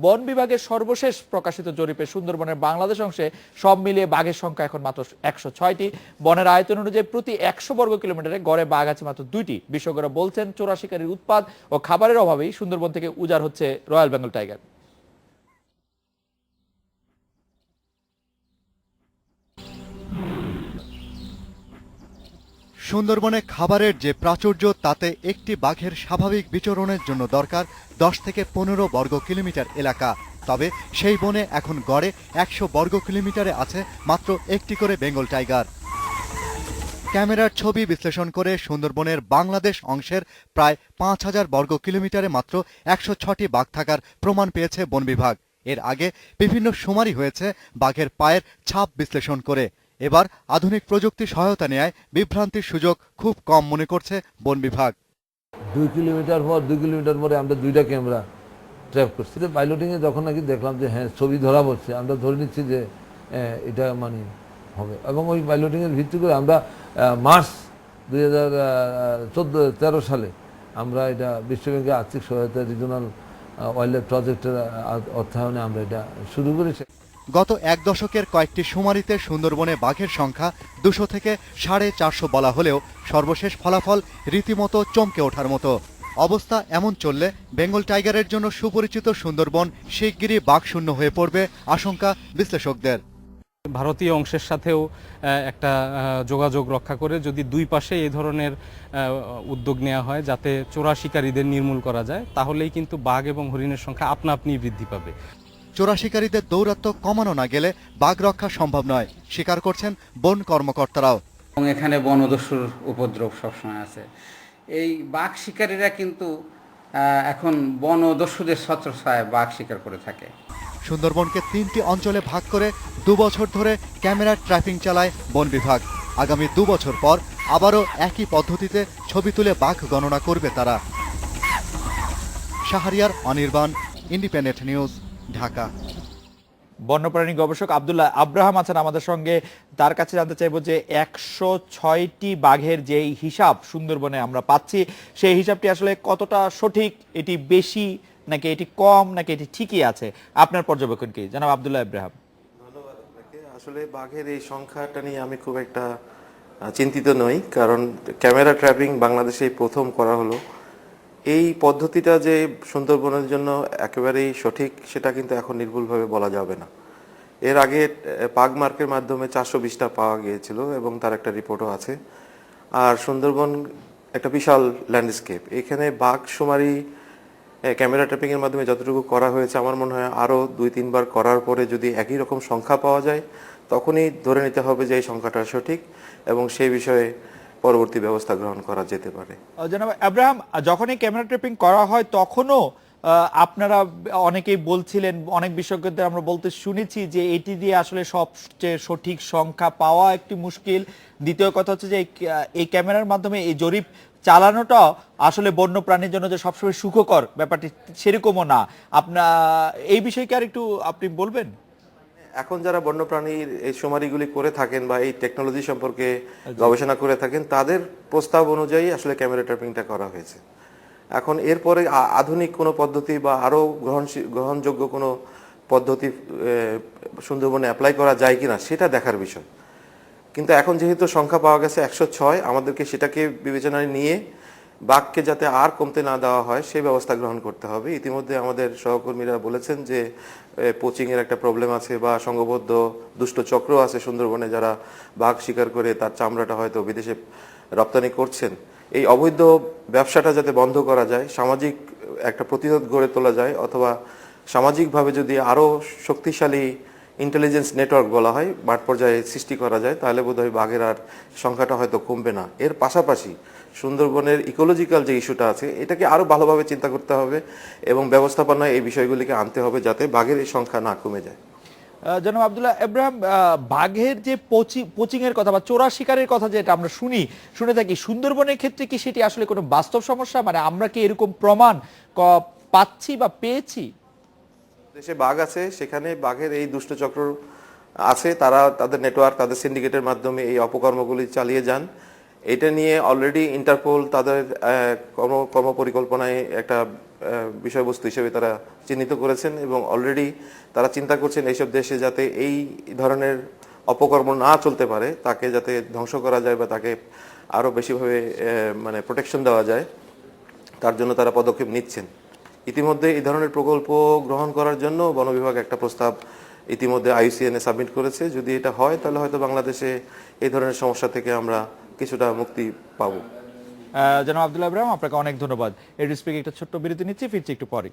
বন বিভাগের সর্বশেষ প্রকাশিত জরিপে সুন্দরবনের বাংলাদেশ অংশে সব মিলিয়ে বাঘের সংখ্যা এখন মাত্র 106টি। বনের আয়তন অনুযায়ী প্রতি 100 বর্গ কিলোমিটারে গড়ে বাঘ আছে মাত্র 2টি। বিশেষজ্ঞরা বলছেন চোরা শিকারীর উৎপাত ও খাবারের অভাবেই সুন্দরবন থেকে উজাড় হচ্ছে রয়্যাল বেঙ্গল টাইগার। সুন্দরবনে খাবারের যে প্রাচুর্য তাতে একটি বাঘের স্বাভাবিক বিচরণের জন্য দরকার 10 থেকে 15 বর্গ কিলোমিটার এলাকা। তবে সেই বনে এখন গড়ে 100 বর্গ কিলোমিটারে আছে মাত্র একটি করে বেঙ্গল টাইগার। ক্যামেরার ছবি বিশ্লেষণ করে সুন্দরবনের বাংলাদেশ অংশের প্রায় 5000 বর্গ কিলোমিটারে মাত্র 106টি বাঘ থাকার প্রমাণ পেয়েছে বন বিভাগ। এর আগে বিভিন্ন শুমারি হয়েছে বাঘের পায়ের ছাপ বিশ্লেষণ করে। এবার আধুনিক প্রযুক্তি সহায়তা নেয় বিভ্রান্তির সুযোগ খুব কম মনে করছে বন বিভাগ। 2 কিলোমিটার পরে আমরা 2টা ক্যামেরা ট্র্যাপ করছি। পাইলটিং এ যখন নাকি দেখলাম যে হ্যাঁ ছবি ধরা পড়ছে, আমরা ধরে নিচ্ছি যে এটা মানে হবে, এবং ওই পাইলটিং এর ভিত্তি করে আমরা মার্চ 2013 সালে আমরা এটা বিশ্বব্যাংকের আর্থিক সহায়তা রিজনাল ওয়াইল্ড লাইফ প্রজেক্টের অর্থায়নে আমরা এটা শুরু করেছি। গত এক দশকের কয়েকটি শুমারিতে সুন্দরবনে বাঘের সংখ্যা 200 থেকে 450 বলা হলেও সর্বশেষ ফলাফল রীতিমতো চমকে ওঠার মতো। অবস্থা এমন চললে বেঙ্গল টাইগারের জন্য সুপরিচিত সুন্দরবন শিগগিরই বাঘশূন্য হয়ে পড়বে আশঙ্কা বিশ্লেষকদের। ভারতীয় অংশের সাথেও একটা যোগাযোগ রক্ষা করে যদি দুই পাশে এই ধরনের উদ্যোগ নেওয়া হয় যাতে চোরা শিকারীদের নির্মূল করা যায়, তাহলেই কিন্তু বাঘ এবং হরিণের সংখ্যা আপনা আপনি বৃদ্ধি পাবে। চোরা শিকারীদের দৌরাত্ম্য কমানো না গেলে বাঘ রক্ষা সম্ভব নয়, স্বীকার করছেন বন কর্মকর্তারাও। এবং এখানে বনদস্যুর উপদ্রব সবসময় আছে। এই বাঘ শিকারীরা কিন্তু এখন বনদস্যুদের ছত্রছায়ায় বাঘ শিকার করে থাকে। সুন্দরবনকে 3টি অঞ্চলে ভাগ করে 2 বছর ধরে ক্যামেরা ট্র্যাপিং চালায় বন বিভাগ। আগামী 2 বছর পর আবারও একই পদ্ধতিতে ছবি তুলে বাঘ গণনা করবে তারা। Shahriar Anirban, independent news, Dhaka. বন্যপ্রাণী গবেষক আব্দুল্লাহ আব্রাহাম আছেন আমাদের সঙ্গে। তার কাছে জানতে চাইবো যে 106টি বাঘের যে হিসাব সুন্দরবনে আমরা পাচ্ছি, সেই হিসাবটি আসলে কতটা সঠিক? এটি বেশি নাকি এটি কম নাকি এটি ঠিকই আছে? আপনার পর্যবেক্ষণ কি জানাব আব্দুল্লাহ আব্রাহাম? ধন্যবাদ আপনাকে। আসলে বাঘের এই সংখ্যাটা নিয়ে আমি খুব একটা চিন্তিত নই, কারণ ক্যামেরা ট্র্যাপিং বাংলাদেশে প্রথম করা হলো। এই পদ্ধতিটা যে সুন্দরবনের জন্য একেবারেই সঠিক সেটা কিন্তু এখন নির্ভুলভাবে বলা যাবে না। এর আগে পাগ মার্কের মাধ্যমে 420টা পাওয়া গিয়েছিল এবং তার একটা রিপোর্টও আছে। আর সুন্দরবন একটা বিশাল ল্যান্ডস্কেপ, এখানে বাঘ শুমারি ক্যামেরা ট্র্যাপিংয়ের মাধ্যমে যতটুকু করা হয়েছে আমার মনে হয় আরও 2-3 বার করার পরে যদি একই রকম সংখ্যা পাওয়া যায় তখনই ধরে নিতে হবে যে এই সংখ্যাটা সঠিক এবং সেই বিষয়ে পরবর্তী ব্যবস্থা গ্রহণ করা যেতে পারে। জনাব আব্রাহাম, যখনই ক্যামেরা ট্র্যাপিং করা হয় তখনও আপনারা অনেকেই বলছিলেন, অনেক বিশেষজ্ঞদের আমরা বলতে শুনেছি যে এটি দিয়ে আসলে সবচেয়ে সঠিক সংখ্যা পাওয়া একটি মুশকিল। দ্বিতীয় কথা হচ্ছে যে এই ক্যামেরার মাধ্যমে এই জরিপ চালানোটা আসলে বন্য প্রাণীর জন্য যে সবসময় সুখকর ব্যাপারটি সেরকমও না। আপনার এই বিষয়কে আর একটু আপনি বলবেন? এখন যারা বন্যপ্রাণীর এই শুমারিগুলি করে থাকেন বা এই টেকনোলজি সম্পর্কে গবেষণা করে থাকেন তাদের প্রস্তাব অনুযায়ী আসলে ক্যামেরা ট্র্যাপিংটা করা হয়েছে। এখন এরপরে আধুনিক কোনো পদ্ধতি বা আরও গ্রহণযোগ্য কোনো পদ্ধতি সুন্দরবনে অ্যাপ্লাই করা যায় কিনা সেটা দেখার বিষয়। কিন্তু এখন যেহেতু সংখ্যা পাওয়া গেছে 106, আমাদেরকে সেটাকে বিবেচনায় নিয়ে বাঘকে যাতে আর কমতে না দেওয়া হয় সেই ব্যবস্থা গ্রহণ করতে হবে। ইতিমধ্যে আমাদের সহকর্মীরা বলেছেন যে পোচিংয়ের একটা প্রবলেম আছে বা সংঘবদ্ধ দুষ্ট চক্র আছে সুন্দরবনে যারা বাঘ শিকার করে তার চামড়াটা হয়তো বিদেশে রপ্তানি করছেন। এই অবৈধ ব্যবসাটা যাতে বন্ধ করা যায়, সামাজিক একটা প্রতিরোধ গড়ে তোলা যায়, অথবা সামাজিকভাবে যদি আরও শক্তিশালী ইন্টেলিজেন্স নেটওয়ার্ক বলা হয় মাঠ পর্যায়ে সৃষ্টি করা যায় তাহলে বোধহয় বাঘের আর সংখ্যাটা হয়তো কমবে না। এর পাশাপাশি সুন্দরবনের ইকোলজিক্যাল যে ইস্যুটা আছে এটাকে আরও ভালোভাবে চিন্তা করতে হবে এবং ব্যবস্থাপনায় এই বিষয়গুলিকে আনতে হবে যাতে বাঘের এই সংখ্যা না কমে যায়। জনাব আব্দুল্লাহ আব্রাহাম, বাঘের যে পোচিং এর কথা বা চোরা শিকারের কথা যেটা আমরা শুনে থাকি, সুন্দরবনের ক্ষেত্রে কি সেটি আসলে কোনো বাস্তব সমস্যা? মানে আমরা কি এরকম প্রমাণ পাচ্ছি বা পেয়েছি? দেশে বাঘ আছে, সেখানে বাঘের এই দুষ্টচক্র আছে, তারা তাদের নেটওয়ার্ক তাদের সিন্ডিকেটের মাধ্যমে এই অপকর্মগুলি চালিয়ে যান এটা নিয়ে অলরেডি ইন্টারপোল তাদের কর্ম পরিকল্পনায় একটা বিষয়বস্তু হিসেবে তারা চিহ্নিত করেছেন এবং অলরেডি তারা চিন্তা করছেন এইসব দেশে যাতে এই ধরনের অপকর্ম না চলতে পারে, তাকে যাতে ধ্বংস করা যায় বা তাকে আরো বেশিভাবে মানে প্রোটেকশন দেওয়া যায়, তার জন্য তারা পদক্ষেপ নিচ্ছেন। ইতিমধ্যে এই ধরনের প্রকল্প গ্রহণ করার জন্য বন বিভাগ একটা প্রস্তাব ইতিমধ্যে IUCN-এ সাবমিট করেছে। যদি এটা হয় তাহলে হয়তো বাংলাদেশে এই ধরনের সমস্যা থেকে আমরা কিছুটা মুক্তি পাবো। জনাব আব্দুল্লাহ ইব্রাহিম, আপনাকে অনেক ধন্যবাদ। এর স্পিক একটা ছোট্ট বিরতি নিচ্ছি, ফিরছি একটু পরে।